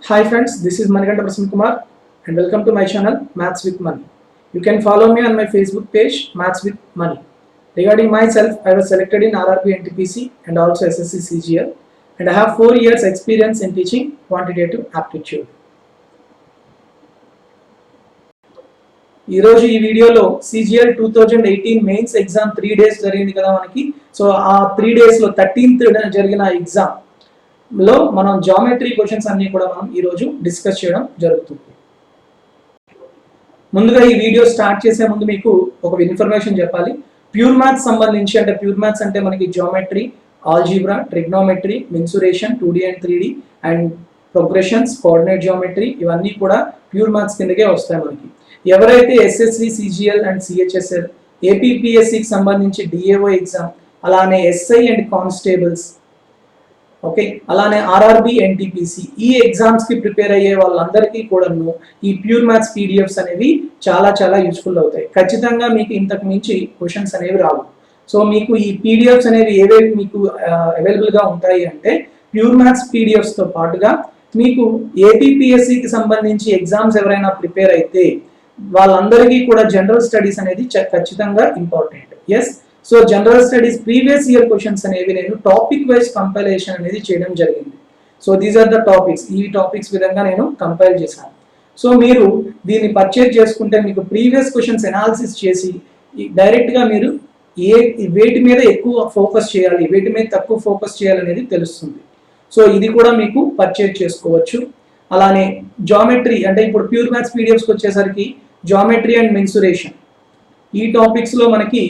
Hi friends, this is Manikanta Prasanna Kumar and welcome to my channel Maths with Money. You can follow me on my Facebook page Maths with Money. Regarding myself, I was selected in RRB NTPC and also SSC CGL and I have 4 years experience in teaching quantitative aptitude. ఈరోజు ఈ వీడియోలో CGL 2018 mains exam 3 days జరిగింది కదా మనకి. So ఆ 3 డేస్లో 13th జరిగిన ఎగ్జామ్లో మనం జామెట్రీ క్వశ్చన్స్ అన్నీ కూడా మనం ఈరోజు డిస్కస్ చేయడం జరుగుతుంది. ముందుగా ఈ వీడియో స్టార్ట్ చేసే ముందు మీకు ఒక ఇన్ఫర్మేషన్ చెప్పాలి. ప్యూర్ మ్యాథ్స్ సంబంధించి అంటే ప్యూర్ మ్యాథ్స్ అంటే మనకి geometry, algebra, trigonometry, mensuration 2D and 3D and progressions, coordinate geometry ఇవన్నీ కూడా ప్యూర్ మ్యాథ్స్ కిందకే వస్తాయి మనకి. ఎవరైతే ఎస్ఎస్సి, సిజిఎల్ అండ్ సిహెచ్ఎస్ఎల్, ఏపీపీఎస్సికి సంబంధించి డిఏఓ ఎగ్జామ్, అలానే ఎస్ఐ అండ్ కానిస్టేబుల్స్, ఓకే, అలానే ఆర్ఆర్బి ఎన్టీపీసీ ఈ ఎగ్జామ్స్కి ప్రిపేర్ అయ్యే వాళ్ళందరికీ కూడాను ఈ ప్యూర్ మ్యాథ్స్ పీడిఎఫ్స్ అనేవి చాలా చాలా యూస్ఫుల్ అవుతాయి. ఖచ్చితంగా మీకు ఇంతకు మించి క్వశ్చన్స్ అనేవి రావు. సో మీకు ఈ పీడిఎఫ్స్ అనేవి ఏవేవి మీకు అవైలబుల్గా ఉంటాయి అంటే ప్యూర్ మ్యాథ్స్ పీడిఎఫ్స్తో పాటుగా మీకు ఏపీపీఎస్సికి సంబంధించి ఎగ్జామ్స్ ఎవరైనా ప్రిపేర్ అయితే వాళ్ళందరికీ కూడా జనరల్ స్టడీస్ అనేది ఖచ్చితంగా important. Yes, so general studies previous year questions అనేవి నేను టాపిక్ వైజ్ కంపైలేషన్ అనేది చేయడం జరిగింది. So these are the topics, ఈ టాపిక్స్ విధంగా నేను కంపైల్ చేశాను. సో మీరు దీన్ని పర్చేజ్ చేసుకుంటే మీకు ప్రీవియస్ క్వశ్చన్స్ ఎనాలిసిస్ చేసి డైరెక్ట్గా మీరు వేటి మీద ఎక్కువ ఫోకస్ చేయాలి, వేటి మీద తక్కువ ఫోకస్ చేయాలనేది తెలుస్తుంది. సో ఇది కూడా మీకు పర్చేజ్ చేసుకోవచ్చు. అలానే జామెట్రీ అంటే ఇప్పుడు ప్యూర్ మ్యాథ్స్ పీడిఎఫ్స్కి వచ్చేసరికి జామెట్రీ అండ్ మెన్సురేషన్ ఈ టాపిక్స్లో మనకి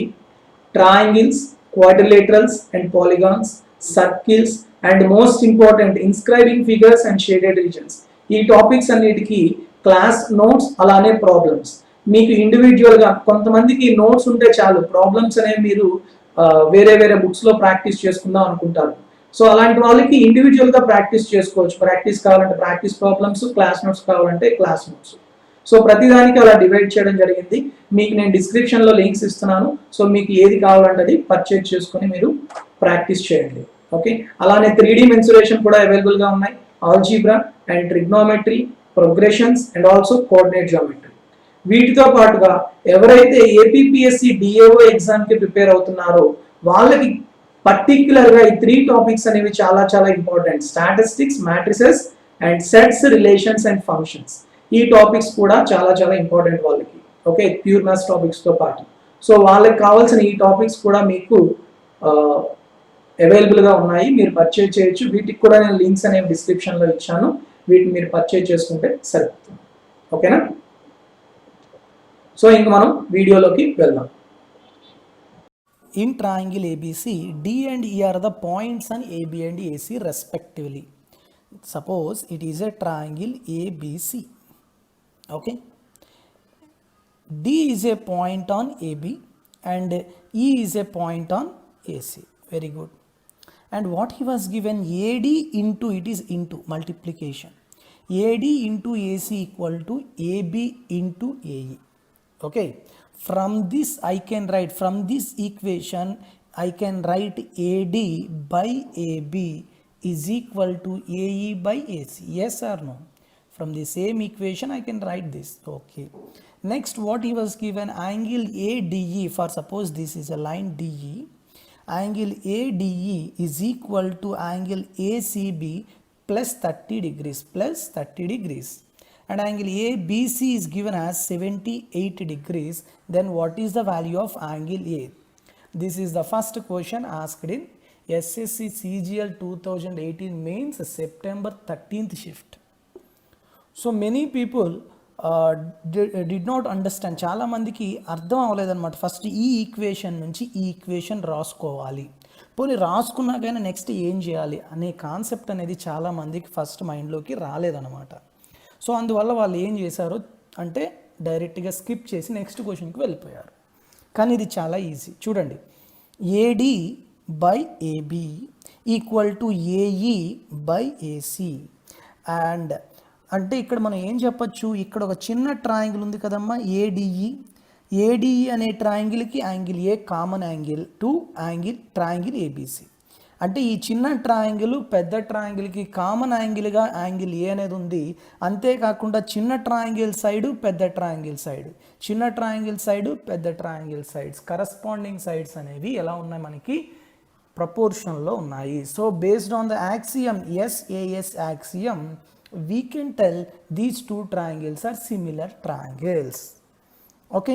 triangles, quadrilaterals and polygons, circles and most important inscribing figures and shaded regions ఈ టాపిక్స్ అన్నిటికీ క్లాస్ నోట్స్ అలానే ప్రాబ్లమ్స్. మీకు ఇండివిజువల్గా కొంతమందికి నోట్స్ ఉంటే చాలు, ప్రాబ్లమ్స్ అనేవి మీరు వేరే వేరే బుక్స్లో ప్రాక్టీస్ చేసుకుందాం అనుకుంటారు. సో అలాంటి వాళ్ళకి ఇండివిజువల్గా ప్రాక్టీస్ చేసుకోవచ్చు. ప్రాక్టీస్ కావాలంటే ప్రాక్టీస్ ప్రాబ్లమ్స్, క్లాస్ నోట్స్ కావాలంటే క్లాస్ నోట్స్. సో ప్రతిదానికి అలా డివైడ్ చేయడం జరిగింది. మీకు నేను డిస్క్రిప్షన్లో లింక్స్ ఇస్తున్నాను. సో మీకు ఏది కావాలంటే అది పర్చేజ్ చేసుకొని మీరు ప్రాక్టీస్ చేయండి. ఓకే, అలానే 3D మెన్సురేషన్ కూడా అవైలబుల్గా ఉన్నాయి, algebra and trigonometry, progressions and also coordinate geometry. వీటితో పాటుగా ఎవరైతే ఏపీపీఎస్సి డిఏఓ ఎగ్జామ్కి ప్రిపేర్ అవుతున్నారో వాళ్ళకి పర్టిక్యులర్గా ఈ 3 టాపిక్స్ అనేవి చాలా చాలా important. Statistics, matrices and sets, relations and functions ఈ టాపిక్స్ కూడా చాలా చాలా ఇంపార్టెంట్ వాళ్ళకి. ఓకే, ప్యూర్ మ్యాథ్స్ టాపిక్స్తో పాటు. సో వాళ్ళకి కావాల్సిన ఈ టాపిక్స్ కూడా మీకు అవైలబుల్గా ఉన్నాయి, మీరు పర్చేజ్ చేయొచ్చు. వీటికి కూడా నేను లింక్స్ అనేవి డిస్క్రిప్షన్లో ఇచ్చాను, వీటిని మీరు పర్చేజ్ చేసుకుంటే సరిపోతుంది. ఓకేనా? సో ఇంక మనం వీడియోలోకి వెళ్దాం. In triangle ABC, D and E are the points on AB and AC respectively. Suppose it is a triangle ABC. Okay. D is a point on AB and E is a point on AC. Very good. And what he was given, AD into, it is into multiplication. AD into AC equal to AB into AE. Okay. From this I can write, from this equation I can write AD by AB is equal to AE by AC. Yes or no? From the same equation I can write this. Okay. Next what he was given, angle ADE, for suppose this is a line DE, angle ADE is equal to angle ACB plus 30 degrees, plus 30 degrees. And angle ABC is given as 78 degrees. Then what is the value of angle A? This is the first question asked in SSC CGL 2018 mains September 13th shift. So many people did not understand. చాలా మందికి అర్థం అవ్వలేదన్నమాట. First ఈ equation నుంచి ఈ equation రాసుకోవాలి, పోనీ రాసుకున్నాకైనా next ఏం చేయాలి అనే కాన్సెప్ట్ అనేది చాలా మందికి ఫస్ట్ మైండ్లోకి రాలేదన్నమాట. సో అందువల్ల వాళ్ళు ఏం చేశారు అంటే డైరెక్ట్గా స్కిప్ చేసి నెక్స్ట్ క్వశ్చన్కి వెళ్ళిపోయారు. కానీ ఇది చాలా ఈజీ. చూడండి, AD by AB equal to AE by AC. And అంటే ఇక్కడ మనం ఏం చెప్పచ్చు, ఇక్కడ ఒక చిన్న ట్రయాంగిల్ ఉంది కదమ్మా ఏడిఈ. ఏడిఈ అనే ట్రయాంగిల్కి angle A common angle to triangle ABC. అంటే ఈ చిన్న ట్రయాంగిల్ పెద్ద ట్రయాంగిల్కి కామన్ యాంగిల్గా యాంగిల్ ఏ అనేది ఉంది. అంతేకాకుండా చిన్న ట్రయాంగిల్ సైడు పెద్ద ట్రయాంగిల్ సైడ్, చిన్న ట్రయాంగిల్ సైడు పెద్ద ట్రయాంగిల్ సైడ్స్ కరస్పాండింగ్ సైడ్స్ అనేవి ఎలా ఉన్నాయి మనకి ప్రపోర్షన్లో ఉన్నాయి. So based on the axiom SAS axiom we can tell these two triangles are similar triangles. Okay,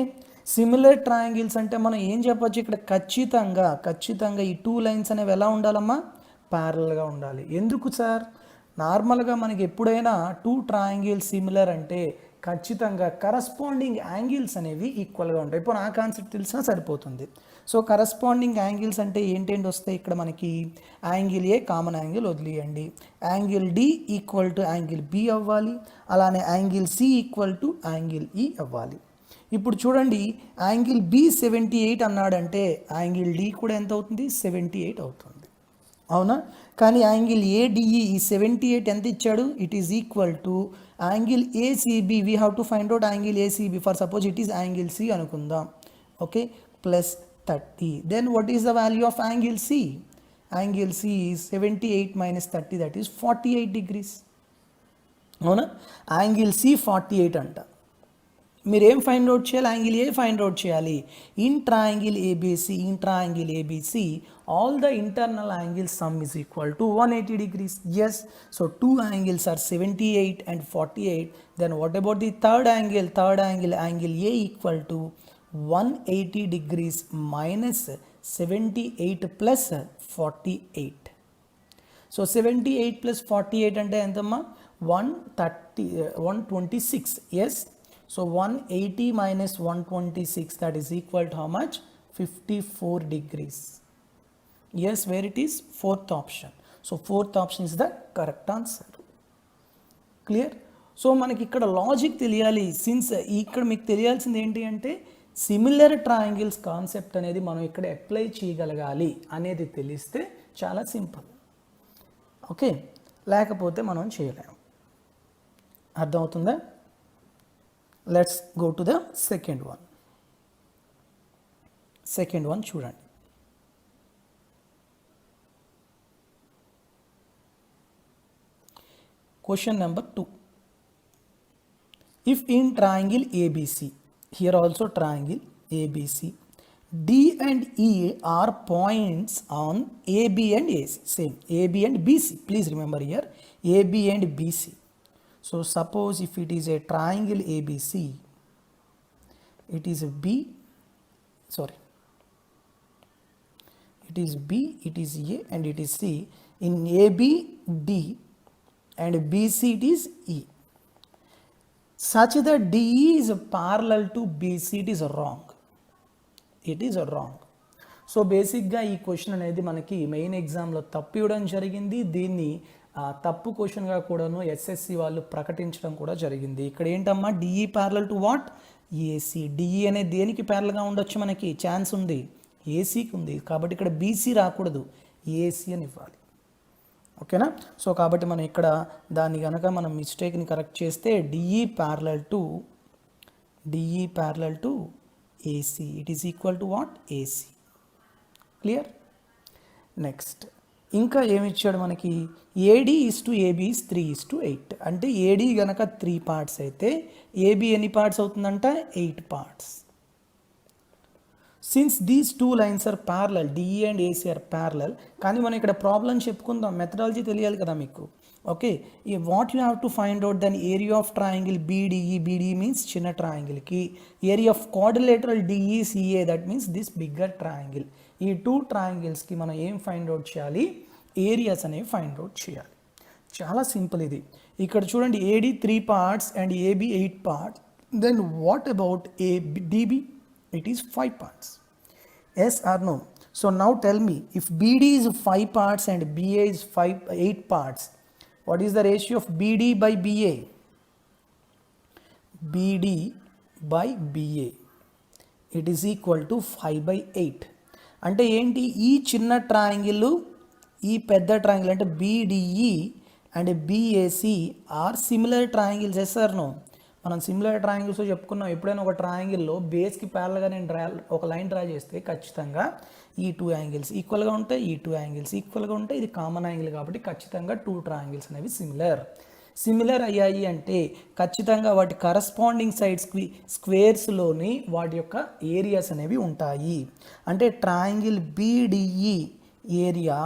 similar triangles అంటే మనం ఏం చెప్పొచ్చు ఇక్కడ, ఖచ్చితంగా ఈ టూ లైన్స్ అనేవి ఎలా ఉండాలమ్మా, ప్యారలల్గా ఉండాలి. ఎందుకు సార్, నార్మల్గా మనకి ఎప్పుడైనా టూ ట్రయాంగిల్స్ సిమిలర్ అంటే ఖచ్చితంగా కరస్పాండింగ్ యాంగిల్స్ అనేవి ఈక్వల్గా ఉంటాయి. ఇప్పుడు ఆ కాన్సెప్ట్ తెలిసినా సరిపోతుంది. సో కరస్పాండింగ్ యాంగిల్స్ అంటే ఏంటేంటి వస్తాయి ఇక్కడ మనకి, యాంగిల్ ఏ కామన్ యాంగిల్ వదిలేయండి, angle D equal to angle B అవ్వాలి, అలానే angle C equal to angle E అవ్వాలి. ఇప్పుడు చూడండి, యాంగిల్ బి 78 అన్నాడంటే యాంగిల్ డి కూడా ఎంత అవుతుంది, 78 అవుతుంది, అవునా. కానీ యాంగిల్ ఏడిఈ ఈ 78 ఎంత ఇచ్చాడు, it is equal to angle ACB. We have to find out angle ACB. For suppose it is angle C అనుకుందాం, okay, plus 30. Then what is the value of angle C, angle C is 78 minus 30, that is 48 degrees, అవునా. Angle C 48 అంట. మీరు ఏం find out చేయాలి, angle A find out చేయాలి. In triangle ABC all the internal angles sum is equal to 180 degrees. Yes, so two angles are 78 and 48. Then what about the third angle, angle A equal to 180 degrees minus 78 plus 48. So 78 plus 48 అంటే ఎంతమ్మా, 126. Yes, so 180 minus 126, that is equal to how much, 54 degrees. Yes, where it is, fourth option. So fourth option is the correct answer. Clear? So మనకి ఇక్కడ logic తెలియాలి. Since ఇక్కడ మీకు తెలియాల్సింది ఏంటి అంటే, సిమిలర్ ట్రయాంగిల్స్ కాన్సెప్ట్ అనేది మనం ఇక్కడ అప్లై చేయగలగాలి అనేది తెలిస్తే చాలా సింపుల్, ఓకే, లేకపోతే మనం చేయలేము. అర్థమవుతుందా? Let's go to the second one చూడండి. Question number 2. If in triangle ABC, here also triangle ABC, D and E are points on AB and AC, same AB and BC, please remember here AB and BC. So suppose if it is a triangle ABC, it is a B, sorry, it is B, it is A and it is C. In AB, D and BC it is E, such that DE is parallel to BC, it is wrong. So బేసిక్గా ఈ question అనేది మనకి main ఎగ్జామ్లో తప్పు ఇవ్వడం జరిగింది. దీన్ని తప్పు క్వశ్చన్గా కూడాను ఎస్ఎస్సి వాళ్ళు ప్రకటించడం కూడా జరిగింది. ఇక్కడ ఏంటమ్మా, DE parallel to what, AC. DE అనేది దేనికి ప్యారల్గా ఉండొచ్చు, మనకి ఛాన్స్ ఉంది, ఏసీకి ఉంది. కాబట్టి ఇక్కడ బీసీ రాకూడదు, ఏసీ అని ఇవ్వాలి, ఓకేనా. సో కాబట్టి మనం ఇక్కడ దాన్ని కనుక మనం మిస్టేక్ని కరెక్ట్ చేస్తే DE parallel to AC, it is equal to what, AC. Clear? Next ఇంకా ఏమి ఇచ్చాడు మనకి, AD is to AB is 3:8. అంటే ఏడి కనుక 3 పార్ట్స్ అయితే ఏబీ ఎన్ని పార్ట్స్ అవుతుందంట, 8 parts. Since these two lines are parallel, DE and AC are parallel. కానీ మనం ఇక్కడ ప్రాబ్లం చెప్పుకుందాం, మెథడాలజీ తెలియాలి కదా మీకు, okay. What you have to find out then area of triangle BDE, BDE means చిన్న ట్రయాంగిల్కి, area of quadrilateral DECA, that means this bigger triangle. ఈ టూ ట్రయాంగిల్స్కి మనం ఏం ఫైండ్ అవుట్ చేయాలి, ఏరియాస్ అనేవి ఫైండ్ అవుట్ చేయాలి. చాలా సింపుల్ ఇది. ఇక్కడ చూడండి, AD 3 parts and AB 8 parts. Then what about DB, it is 5 parts. Yes or no? So now tell me, if BD is 5 parts and BA is 8 parts, what is the ratio of BD by BA? BD by BA, it is equal to 5/8. అంటే ఏంటి, ఈ చిన్న triangle ఈ పెద్ద triangle అంటే BDE and BAC are similar triangles. Yes or no? మనం similar triangles చెప్పుకున్నాం. ఎప్పుడైనా ఒక ట్రయాంగిల్లో బేస్కి ప్యారల్గా నేను ఒక లైన్ డ్రా చేస్తే ఖచ్చితంగా ఈ 2 యాంగిల్స్ ఈక్వల్గా ఉంటాయి, ఈ 2 యాంగిల్స్ ఈక్వల్గా ఉంటాయి, ఇది కామన్ యాంగిల్ కాబట్టి ఖచ్చితంగా 2 ట్రయాంగిల్స్ అనేవి సిమిలర్ అయ్యాయి అంటే ఖచ్చితంగా వాటి కరస్పాండింగ్ సైడ్స్ స్క్వేర్స్లోని వాటి యొక్క ఏరియాస్ అనేవి ఉంటాయి. అంటే triangle BDE area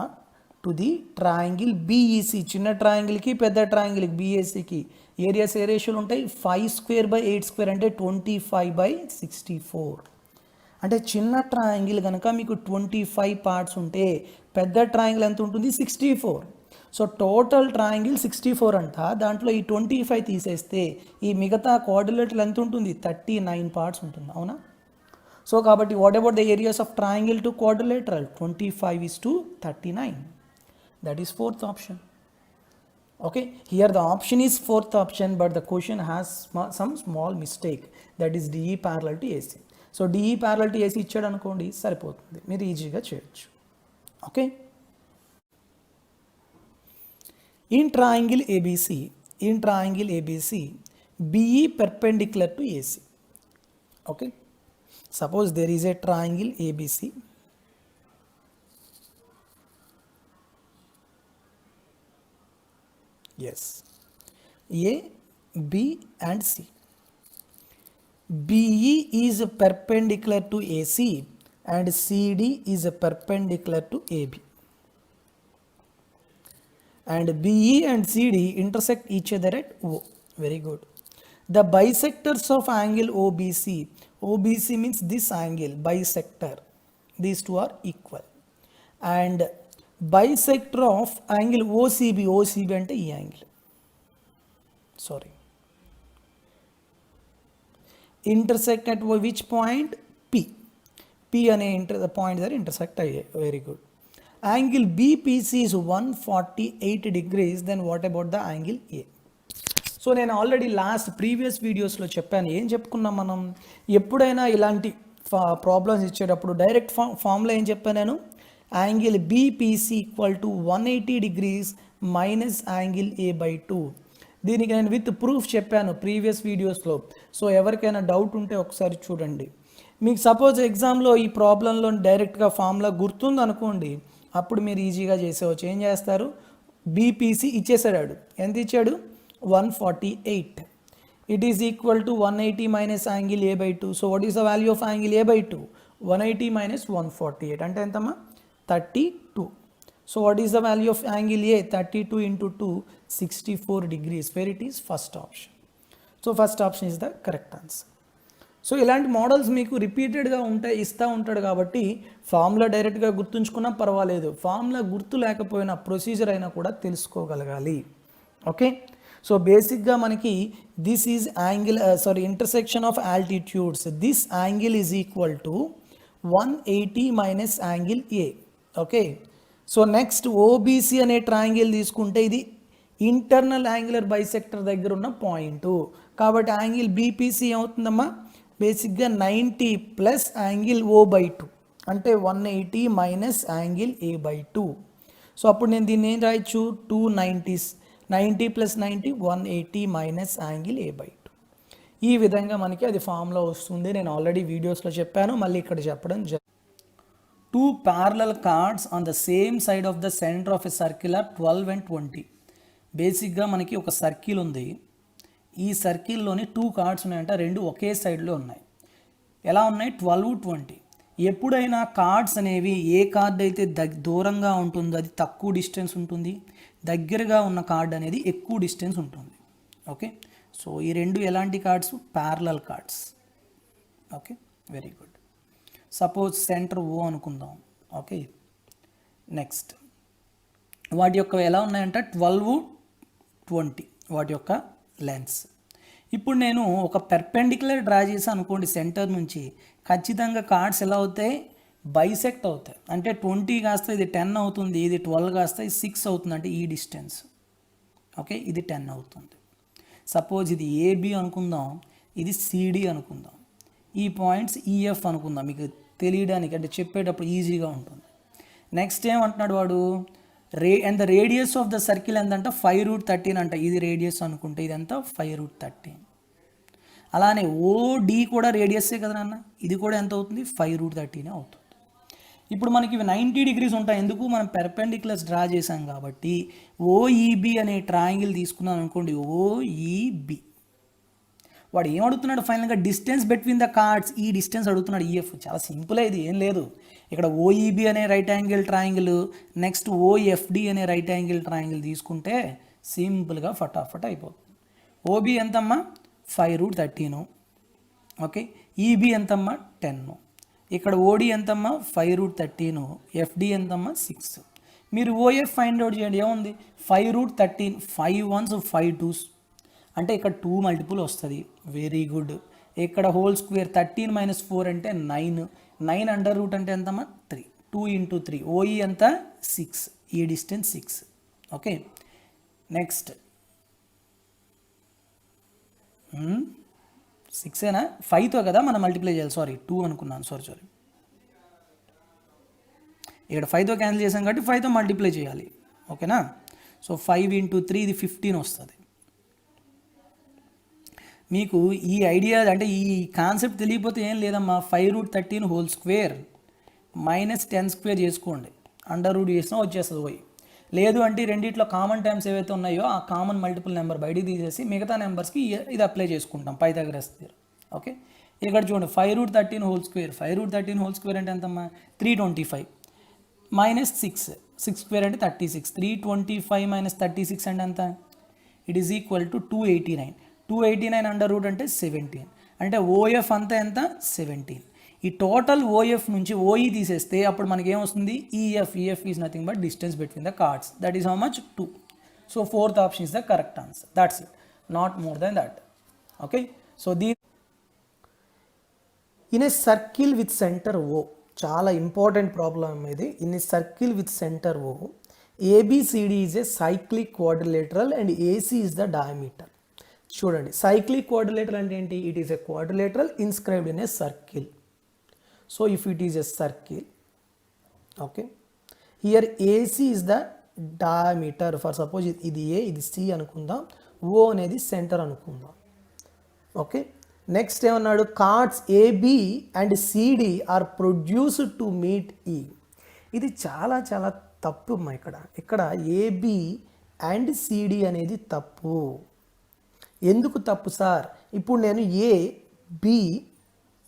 to the triangle BEC, చిన్న ట్రయాంగిల్కి పెద్ద ట్రయాంగిల్కి BACకి ఏరియాస్ ఏ రేషియోలు ఉంటాయి, 5²/8² అంటే 25/64. అంటే చిన్న ట్రయాంగిల్ కనుక మీకు 25 పార్ట్స్ ఉంటే పెద్ద ట్రయాంగిల్ ఎంత ఉంటుంది, 64. సో టోటల్ ట్రయాంగిల్ 64 అంట, దాంట్లో ఈ 25 తీసేస్తే ఈ మిగతా కోఆర్డినేట్లు ఎంత ఉంటుంది, 39 పార్ట్స్ ఉంటుంది, అవునా? సో కాబట్టి what about the areas of triangle to quadrilateral, 25:39. That is fourth option. Okay, here the option is fourth option, but the question has some small mistake, that is DE parallel to AC. So DE parallel to AC ఇచ్చాడు అనుకోండి సరిపోతుంది, మీరు ఈజీగా చేయొచ్చు. Okay, in triangle ABC BE perpendicular to AC. Okay, suppose there is a triangle ABC. Yes, A, B and C. BE is perpendicular to AC and CD is perpendicular to AB. And BE and CD intersect each other at O. Very good. The bisectors of angle OBC. OBC means this angle, bisector. These two are equal. And bisector of angle OCB అంటే ఈ angle, sorry, intersect at which point, P అనే point దగ్గర intersect అయ్యాయి. Very good. Angle BPC is 148 degrees. then what about the angle A? So నేను already previous వీడియోస్లో చెప్పాను, ఏం చెప్పుకున్నాం మనం, ఎప్పుడైనా ఇలాంటి ప్రాబ్లమ్స్ ఇచ్చేటప్పుడు డైరెక్ట్ ఫార్ములా ఏం చెప్పాను నేను, angle BPC = 180 degrees minus angle A/2. దీనికి నేను విత్ ప్రూఫ్ చెప్పాను ప్రీవియస్ వీడియోస్లో. సో ఎవరికైనా డౌట్ ఉంటే ఒకసారి చూడండి. మీకు సపోజ్ ఎగ్జామ్లో ఈ ప్రాబ్లంలో డైరెక్ట్గా ఫార్ములా గుర్తుంది అనుకోండి, అప్పుడు మీరు ఈజీగా చేసేవచ్చు. ఏం చేస్తారు, BPC ఇచ్చేసాడు, ఎంత ఇచ్చాడు, 148. It is equal to 180 minus angle A/2. So what is the value of angle A/2, 180 minus 148 అంటే ఎంతమ్మా, 32. So what is the value of angle A? 32 into 2, 64 degrees, where it is first option. So first option is the correct answer. So ఇలాంటి models మీకు రిపీటెడ్గా ఇస్తూ ఉంటాడు కాబట్టి formula డైరెక్ట్గా గుర్తుంచుకున్నా పర్వాలేదు, ఫార్ములా గుర్తు లేకపోయినా ప్రొసీజర్ అయినా కూడా తెలుసుకోగలగాలి. ఓకే, సో బేసిక్గా మనకి this is angle intersection of altitudes. This angle is equal to 180 minus angle A. Okay, so next OBC అనే ట్రయాంగిల్ తీసుకుంటే ఇది ఇంటర్నల్ యాంగులర్ బైసెక్టర్ దగ్గర ఉన్న పాయింట్ కాబట్టి యాంగిల్ BPC ఏమవుతుందమ్మా, బేసిక్గా 90 ప్లస్ యాంగిల్ O/2 అంటే 180 మైనస్ యాంగిల్ A/2. సో అప్పుడు నేను దీన్ని ఏం రాయొచ్చు, 290, 90 ప్లస్ 90 180 మైనస్ యాంగిల్ A/2. ఈ విధంగా మనకి అది ఫార్ములా వస్తుంది. నేను ఆల్రెడీ వీడియోస్లో చెప్పాను, మళ్ళీ ఇక్కడ చెప్పడం జరిగింది. 2 parallel cards on the same side of the center of a circle are 12 and 20. బేసిక్గా మనకి ఒక సర్కిల్ ఉంది, ఈ సర్కిల్లోని 2 కార్డ్స్ ఉన్నాయంట, రెండు ఒకే సైడ్లో ఉన్నాయి. ఎలా ఉన్నాయి, 12, 20. ఎప్పుడైనా కార్డ్స్ అనేవి ఏ కార్డ్ అయితే దూరంగా ఉంటుందో అది తక్కువ డిస్టెన్స్ ఉంటుంది, దగ్గరగా ఉన్న కార్డ్ అనేది ఎక్కువ డిస్టెన్స్ ఉంటుంది. ఓకే, సో ఈ రెండు ఎలాంటి cards, parallel cards. Okay, very good. Suppose centre O అనుకుందాం. ఓకే, నెక్స్ట్ వాటి యొక్క ఎలా ఉన్నాయంటే 12, 20 వాటి యొక్క లెన్స్. ఇప్పుడు నేను ఒక పెర్పెండిక్యులర్ డ్రా చేసి అనుకోండి సెంటర్ నుంచి, ఖచ్చితంగా కార్డ్స్ ఎలా అవుతాయి, బైసెక్ట్ అవుతాయి. అంటే 20 కాస్త ఇది 10 అవుతుంది, ఇది 12 కాస్త ఇది 6 అవుతుంది, అంటే ఈ డిస్టెన్స్. ఓకే, ఇది 10 అవుతుంది. సపోజ్ ఇది AB అనుకుందాం, ఇది CD అనుకుందాం, ఈ పాయింట్స్ EF అనుకుందాం, మీకు తెలియడానికి అంటే చెప్పేటప్పుడు ఈజీగా ఉంటుంది. నెక్స్ట్ ఏమంటున్నాడు వాడు, and the radius of the circle ఎంతంటే 5√13 అంట, ఇది రేడియస్ అనుకుంటే ఇదంతా 5√13. అలానే OD కూడా రేడియస్సే కదా నాన్న, ఇది కూడా ఎంత అవుతుంది, 5√13 అవుతుంది. ఇప్పుడు మనకి ఇవి 90 డిగ్రీస్ ఉంటాయి, ఎందుకు మనం పెర్పెండిక్యులర్స్ డ్రా చేసాం కాబట్టి. ఓఈబి అనే ట్రయాంగిల్ తీసుకున్నాను అనుకోండి, ఓఈబి. వాడు ఏం అడుగుతున్నాడు ఫైనల్గా? Distance between the cards. ఈ డిస్టెన్స్ అడుగుతున్నాడు, ఈఎఫ్. చాలా సింపుల్, ఇది ఏం లేదు. ఇక్కడ ఓఈబి అనే రైట్ యాంగిల్ ట్రయాంగిల్, నెక్స్ట్ ఓఎఫ్డి అనే రైట్ యాంగిల్ ట్రయాంగిల్ తీసుకుంటే సింపుల్గా ఫటాఫట్ అయిపోతుంది. ఓబి ఎంతమ్మా? 5√13. ఓకే, ఈబి ఎంతమ్మా? 10. ఇక్కడ ఓడి ఎంతమ్మా? 5√13. ఎఫ్డి ఎంతమ్మా? 6. మీరు ఓఎఫ్ ఫైండ్ అవుట్ చేయండి, ఏముంది? 5√13, 5 1s 5 2s, అంటే ఇక్కడ 2 మల్టిపుల్ వస్తుంది. Very good. ఇక్కడ హోల్ స్క్వేర్ 13 - 4 అంటే 9. 9 అండర్ రూట్ అంటే ఎంతమ్మా? 3. 2 × 3. ఓఈ ఎంత? 6. ఈ డిస్టెన్స్ 6. ఓకే, నెక్స్ట్ 6ఏనా? 5తో కదా మనం మల్టిప్లై చేయాలి. సారీ 2 అనుకున్నాను, సారీ. ఇక్కడ 5తో క్యాన్సిల్ చేసాం కాబట్టి 5తో మల్టిప్లై చేయాలి. ఓకేనా? సో 5 × 3 ఇది 15 వస్తుంది. మీకు ఈ ఐడియా అంటే ఈ కాన్సెప్ట్ తెలియకపోతే ఏం లేదమ్మా, 5√13 హోల్ స్క్వేర్ -10² చేసుకోండి, అండర్ రూట్ చేసినా వచ్చేస్తుంది పోయి. లేదు అంటే రెండిట్లో కామన్ టైమ్స్ ఏవైతే ఉన్నాయో ఆ కామన్ మల్టిపుల్ నెంబర్ బయటికి తీసేసి మిగతా నెంబర్స్కి ఇది అప్లై చేసుకుంటాం, పైథాగరస్ థియరం. ఓకే, ఇక్కడ చూడండి 5√13 హోల్ స్క్వేర్. 5√13 హోల్ స్క్వేర్ అంటే ఎంతమ్మా? 325 -6. 6² అంటే 36. 325 - 36 అంటే ఎంత? It is equal to 289. 289 under root అంటే 17. అంటే ఓఎఫ్ అంతా ఎంత? 17. ఈ టోటల్ ఓఎఫ్ నుంచి ఓఈ తీసేస్తే అప్పుడు మనకి ఏమొస్తుంది? EF. EF is nothing but distance between the chords. That is how much? 2. So 4th option is the correct answer. That's it, not more than that. Okay, so in a circle with centre O, చాలా important problem ఇది. In a circle with centre O, ABCD is a cyclic quadrilateral and AC is the diameter. చూడండి, cyclic quadrilateral అంటే ఏంటి? It is a quadrilateral inscribed in a circle. So if it is a circle, okay, here AC is the diameter. For suppose ఇది A, ఇది C అనుకుందాం, O అనేది centre అనుకుందాం. Okay, next ఏమన్నాడు? Chords AB and CD are produced to meet E. ఇది చాలా చాలా తప్పు అమ్మా. ఇక్కడ ఏబి అండ్ సిడి అనేది తప్పు. ఎందుకు తప్పు సార్? ఇప్పుడు నేను ఏ బి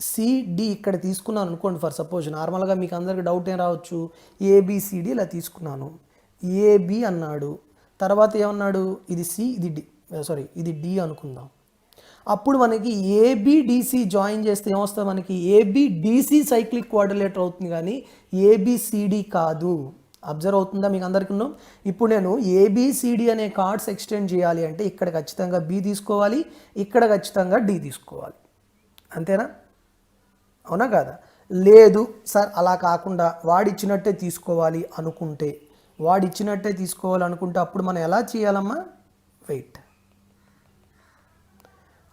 సిడి ఇక్కడ తీసుకున్నాను అనుకోండి. ఫర్ సపోజ్ నార్మల్గా మీకు అందరికి డౌట్ ఏం రావచ్చు, ఏబిసిడి ఇలా తీసుకున్నాను, ఏబి అన్నాడు, తర్వాత ఏమన్నాడు? ఇది సి, ఇది డి, సారీ ఇది డి అనుకుందాం. అప్పుడు మనకి ఏబిడిసి జాయిన్ చేస్తే ఏమొస్తుంది? మనకి ఏబిడిసి సైక్లిక్ క్వాడ్రిలేటర్ అవుతుంది, కానీ ఏబిసిడి కాదు. అబ్జర్వ్ అవుతుందా మీకు అందరికీ? ఇప్పుడు నేను ఏబిసిడి అనే కార్డ్స్ ఎక్స్టెండ్ చేయాలి అంటే ఇక్కడ ఖచ్చితంగా బి తీసుకోవాలి, ఇక్కడ ఖచ్చితంగా డి తీసుకోవాలి. అంతేనా? అవునా కాదా? లేదు సార్ అలా కాకుండా వాడిచ్చినట్టే తీసుకోవాలి అనుకుంటే, అప్పుడు మనం ఎలా చేయాలమ్మా? వెయిట్.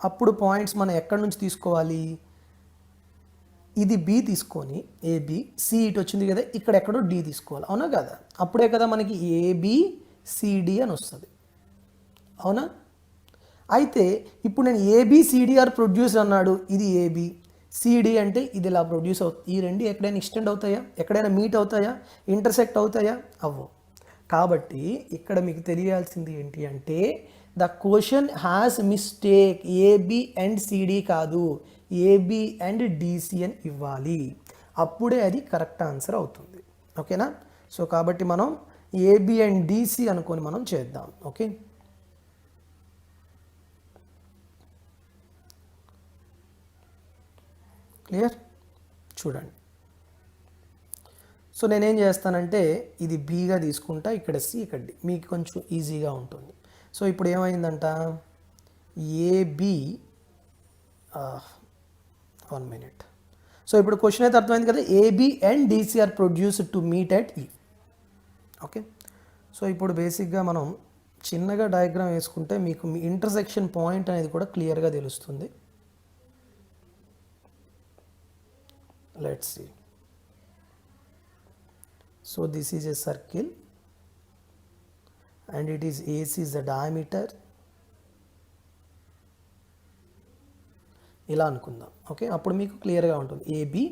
అప్పుడు పాయింట్స్ మనం ఎక్కడి నుంచి తీసుకోవాలి? ఇది బి తీసుకొని ఏబి, సి ఇటు వచ్చింది కదా, ఇక్కడ ఎక్కడో డి తీసుకోవాలి. అవునా కదా? అప్పుడే కదా మనకి ఏబిసిడి అని వస్తుంది. అవునా? అయితే ఇప్పుడు నేను ఏబిసిడి ఆర్ ప్రొడ్యూస్ అన్నాడు, ఇది ఏబి, సిడి అంటే ఇది ఇలా ప్రొడ్యూస్ అవుతుంది. ఈ రెండు ఎక్కడైనా ఎక్స్టెండ్ అవుతాయా? ఎక్కడైనా మీట్ అవుతాయా? ఇంటర్సెక్ట్ అవుతాయా? అవ్వవు. కాబట్టి ఇక్కడ మీకు తెలియాల్సింది ఏంటి అంటే, the question has mistake. AB and CD కాదు, ఏబి అండ్ డిసి అని ఇవ్వాలి. అప్పుడే అది కరెక్ట్ ఆన్సర్ అవుతుంది. ఓకేనా? సో కాబట్టి మనం ఏబి అండ్ డిసి అనుకొని మనం చేద్దాం. Okay, clear? చూడండి, సో నేనేం చేస్తానంటే ఇది బీగా తీసుకుంటా, ఇక్కడ సి, ఇక్కడ డి, మీకు కొంచెం ఈజీగా ఉంటుంది. సో ఇప్పుడు ఏమైందంట? AB 1 minute. సో ఇప్పుడు క్వశ్చన్ అయితే అర్థమైంది కదా, AB and DC are produced to meet at E. Okay, so ఇప్పుడు బేసిక్గా మనం చిన్నగా డయాగ్రామ్ వేసుకుంటే మీకు మీ ఇంటర్సెక్షన్ పాయింట్ అనేది కూడా క్లియర్గా తెలుస్తుంది. Let's see. So this is a circle and it is AC is the diameter. ఇలా అనుకుందాం. ఓకే, అప్పుడు మీకు క్లియర్గా ఉంటుంది. AB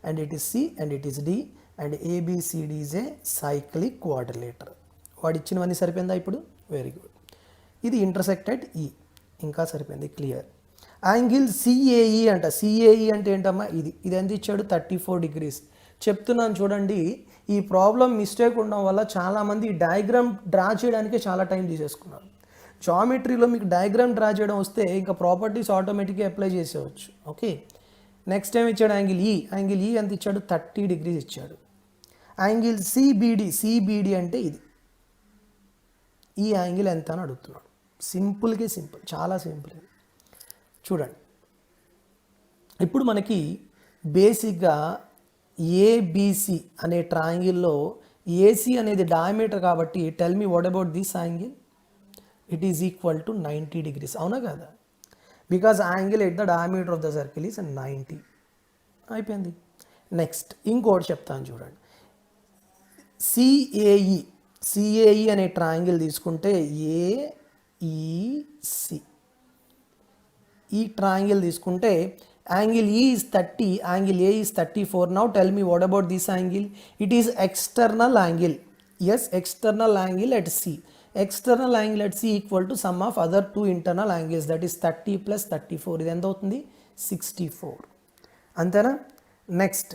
and it is C and it is D and ABCD is a cyclic quadrilateral. వాడు ఇచ్చినవన్నీ సరిపోయిందా ఇప్పుడు? Very good. ఇది ఇంటర్సెక్టెడ్ ఈ, ఇంకా సరిపోయింది, క్లియర్. యాంగిల్ సిఏఈ అంట. సిఏఈ అంటే ఏంటమ్మా? ఇది ఎంత ఇచ్చాడు? 34 degrees. చెప్తున్నాను చూడండి, ఈ ప్రాబ్లం మిస్టేక్ ఉండడం వల్ల చాలామంది డయాగ్రామ్ డ్రా చేయడానికే చాలా టైం తీసేసుకున్నారు. జామెట్రీలో మీకు డయాగ్రామ్ డ్రా చేయడం వస్తే ఇంకా ప్రాపర్టీస్ ఆటోమేటిక్గా అప్లై చేసేవచ్చు. ఓకే, నెక్స్ట్ టైం ఇచ్చాడు యాంగిల్ ఈ. యాంగిల్ ఈ ఎంత ఇచ్చాడు? 30 degrees ఇచ్చాడు. యాంగిల్ సిబిడి అంటే ఇది, ఈ యాంగిల్ ఎంత అని అడుగుతున్నాడు. సింపుల్గా సింపుల్, చాలా సింపుల్. చూడండి, ఇప్పుడు మనకి బేసిక్గా ఏబిసి అనే ట్రయాంగిల్లో ఏసీ అనేది డయామీటర్ కాబట్టి tell me what about this angle? It is equal to 90 degrees. అవునా కదా? Because angle at the diameter of the circle is 90. అయిపోయింది. నెక్స్ట్ ఇంకోటి చెప్తాను చూడండి, సిఏఈ అనే ట్రయాంగిల్ తీసుకుంటే ఏఈసి, ఈ ట్రయాంగిల్ తీసుకుంటే angle E is 30, angle A is 34. Now tell me what about this angle? It is external angle. Yes, external angle at C. External angle at C equal to sum of other 2 internal angles, that is 30 + 34. ఇది ఎంత అవుతుంది? 64. అంతేనా? Next,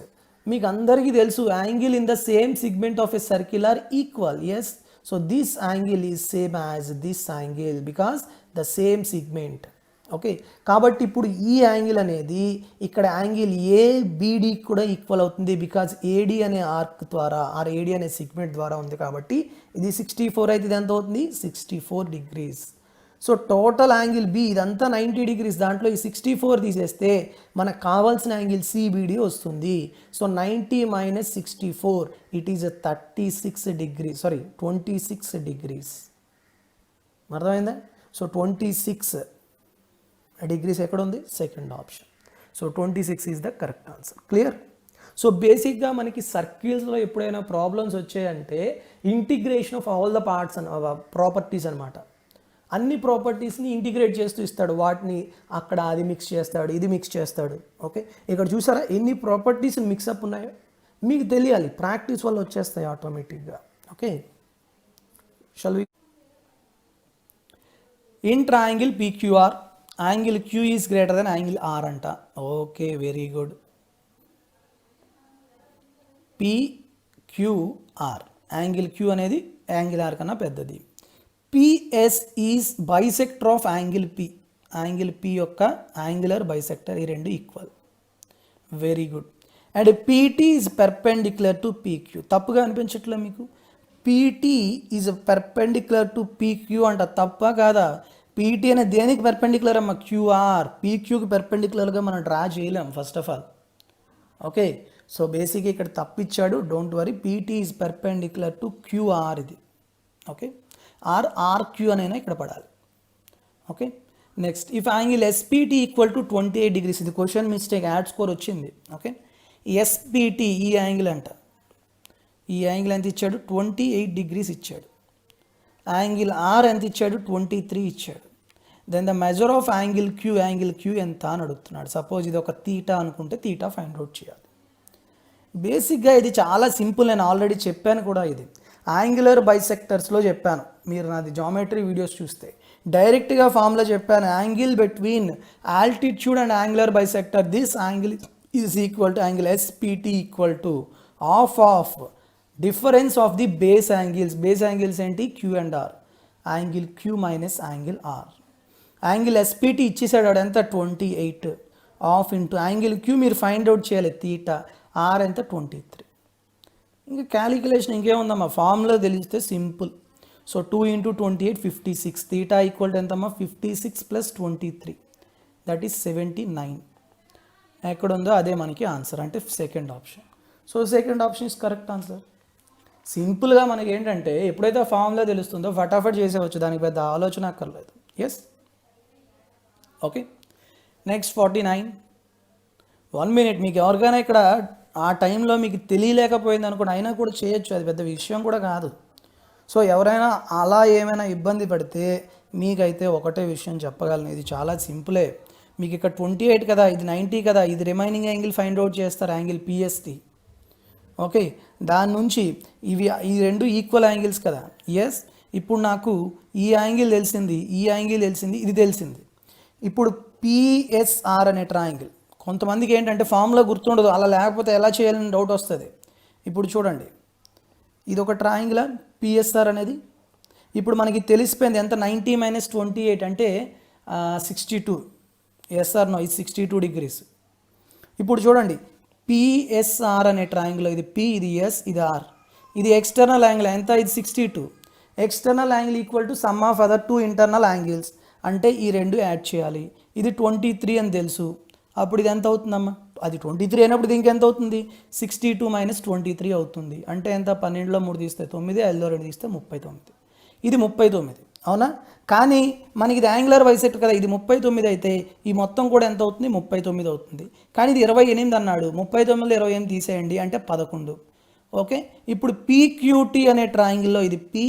మీకు అందరికీ తెలుసు angle in the same segment of a circle are equal. Yes, so this angle is same as this angle because the same segment. Okay, కాబట్టి ఇప్పుడు ఈ యాంగిల్ అనేది ఇక్కడ యాంగిల్ ఏబిడి కూడా ఈక్వల్ అవుతుంది బికాజ్ ఏడి అనే ఆర్క్ ద్వారా or AD అనే సిగ్మెంట్ ద్వారా ఉంది కాబట్టి ఇది 64 అయితే ఇది ఎంత అవుతుంది? 64 degrees. So total angle B ఇదంతా 90 degrees, దాంట్లో ఈ 64 తీసేస్తే మనకు కావాల్సిన యాంగిల్ సిబిడి వస్తుంది. So 90 - 64 it is 36 degrees, 26 degrees. అర్థమైందా? సో 26 degrees ఎక్కడ ఉంది? Second option. So 26 is the correct answer. Clear? So బేసిక్గా మనకి సర్కిల్స్లో ఎప్పుడైనా ప్రాబ్లమ్స్ వచ్చాయంటే integration of all the parts properties అనమాట. అన్ని ప్రాపర్టీస్ని ఇంటిగ్రేట్ చేస్తూ ఇస్తాడు. వాటిని అక్కడ అది మిక్స్ చేస్తాడు, ఇది మిక్స్ చేస్తాడు. ఓకే, ఇక్కడ చూసారా ఎన్ని ప్రాపర్టీస్ మిక్సప్ ఉన్నాయో? మీకు తెలియాలి, ప్రాక్టీస్ వల్ల వచ్చేస్తాయి ఆటోమేటిక్గా. Okay, shall we in triangle PQR angle Q is greater than angle R అంట. Okay, very good. PQR angle Q అనేది యాంగిల్ R కన్నా పెద్దది. PS is bisector of angle P. Angle P యొక్క యాంగులర్ బైసెక్టర్, ఈ రెండు equal. Very good. And PT is perpendicular to PQ. తప్పుగా అనిపించట్లే మీకు? PT is perpendicular to PQ అంట, తప్ప కాదా? PT అనేది దేనికి పెర్పెండిక్యులర్ అమ్మ? QR. PQకి పెర్పెండిక్యులర్గా మనం డ్రా చేయలేం first of all. Okay, so బేసిక్గా ఇక్కడ తప్పిచ్చాడు, don't worry. PT is perpendicular to QR ఇది. ఓకే, RQ అనైనా ఇక్కడ పడాలి. Okay, next if angle SPT equal to 28 degrees. ఇది క్వశ్చన్ మిస్టేక్, యాడ్ స్కోర్ వచ్చింది. ఓకే, SPT ఈ యాంగిల్ అంట. ఈ యాంగిల్ ఎంత ఇచ్చాడు? 28 degrees ఇచ్చాడు. యాంగిల్ R ఎంత ఇచ్చాడు? 23 ఇచ్చాడు. Then the measure of angle Q ఎంత అని అడుగుతున్నాడు. సపోజ్ ఇది ఒక తీటా అనుకుంటే తీటా ఫైండ్ అవుట్ చేయాలి. బేసిక్గా ఇది చాలా సింపుల్, నేను ఆల్రెడీ చెప్పాను కూడా. ఇది యాంగులర్ బైసెక్టర్స్లో చెప్పాను, మీరు నాది జామెట్రీ వీడియోస్ చూస్తే డైరెక్ట్గా ఫామ్లో చెప్పాను. Angle between altitude and angular bisector, this angle is equal to angle SPT equal to half of difference of the base angles. Base angles ఏంటి? Q and R. Angle Q minus angle R. Angle SPT ఇచ్చేసాడు ఎంత? 28 of into angle Q మీరు find out చేయాలి theta. R ఎంత? 23. ఇంకా calculation ఇంకేముందమ్మా, formula తెలిస్తే simple. So 2 × 28 56. Theta equal to ఎంతమ్మా? 56 + 23, that is 79. ఎక్కడుందో అదే మనకి ఆన్సర్, అంటే second option. So second option is correct answer. సింపుల్గా మనకి ఏంటంటే ఎప్పుడైతే ఫార్ములా తెలుస్తుందో ఫటాఫట్ చేసేవచ్చు, దానికి పెద్ద ఆలోచన అక్కర్లేదు. Yes, okay. నెక్స్ట్ 49. 1 minute. మీకు ఎవరికైనా ఇక్కడ ఆ టైంలో మీకు తెలియలేకపోయింది అనుకోండి, అయినా కూడా చేయొచ్చు, అది పెద్ద విషయం కూడా కాదు. సో ఎవరైనా అలా ఏమైనా ఇబ్బంది పడితే మీకైతే ఒకటే విషయం చెప్పగలను, ఇది చాలా సింపులే. మీకు ఇక్కడ 28 కదా, ఇది 90 కదా, ఇది రిమైనింగ్ యాంగిల్ ఫైండ్ అవుట్ చేస్తారు, యాంగిల్ PST. ఓకే, దాని నుంచి ఈ రెండు ఈక్వల్ యాంగిల్స్ కదా. ఎస్, ఇప్పుడు నాకు ఈ యాంగిల్ తెలిసింది, ఈ యాంగిల్ తెలిసింది, ఇది తెలిసింది. ఇప్పుడు పిఎస్ఆర్ అనే ట్రయాంగిల్, కొంతమందికి ఏంటంటే ఫార్ములా గుర్తుండదు, అలా లేకపోతే ఎలా చేయాలని డౌట్ వస్తుంది. ఇప్పుడు చూడండి, ఇది ఒక ట్రయాంగిల్ పిఎస్ఆర్ అనేది. ఇప్పుడు మనకి తెలిసిపోయింది ఎంత, 90 - 28 అంటే 62. ఎస్ఆర్ నో, ఇది 62 degrees. ఇప్పుడు చూడండి, పిఎస్ఆర్ అనే ట్రయాంగిల్, ఇది పి, ఇది ఎస్, ఇది ఆర్. ఇది ఎక్స్టర్నల్ యాంగిల్ ఎంత, ఇది 62. External angle equal to sum of other 2 internal angles, అంటే ఈ రెండు యాడ్ చేయాలి. ఇది 23 అని తెలుసు. అప్పుడు ఇది ఎంత అవుతుందమ్మా, అది 23 అయినప్పుడు దీనికి ఎంత అవుతుంది, 62 - 23 అవుతుంది. అంటే ఎంత, 12లో 3 తీస్తే 9, 5లో 2 తీస్తే 39. ఇది 39, అవునా. కానీ మనకి ఇది యాంగులర్ వైసెట్ కదా, ఇది 39 అయితే ఈ మొత్తం కూడా ఎంత అవుతుంది, 39 అవుతుంది. కానీ ఇది 28 అన్నాడు, 39లో 28 తీసేయండి అంటే 11. ఓకే, ఇప్పుడు పీక్యూటీ అనే ట్రయాంగిల్లో ఇది పి,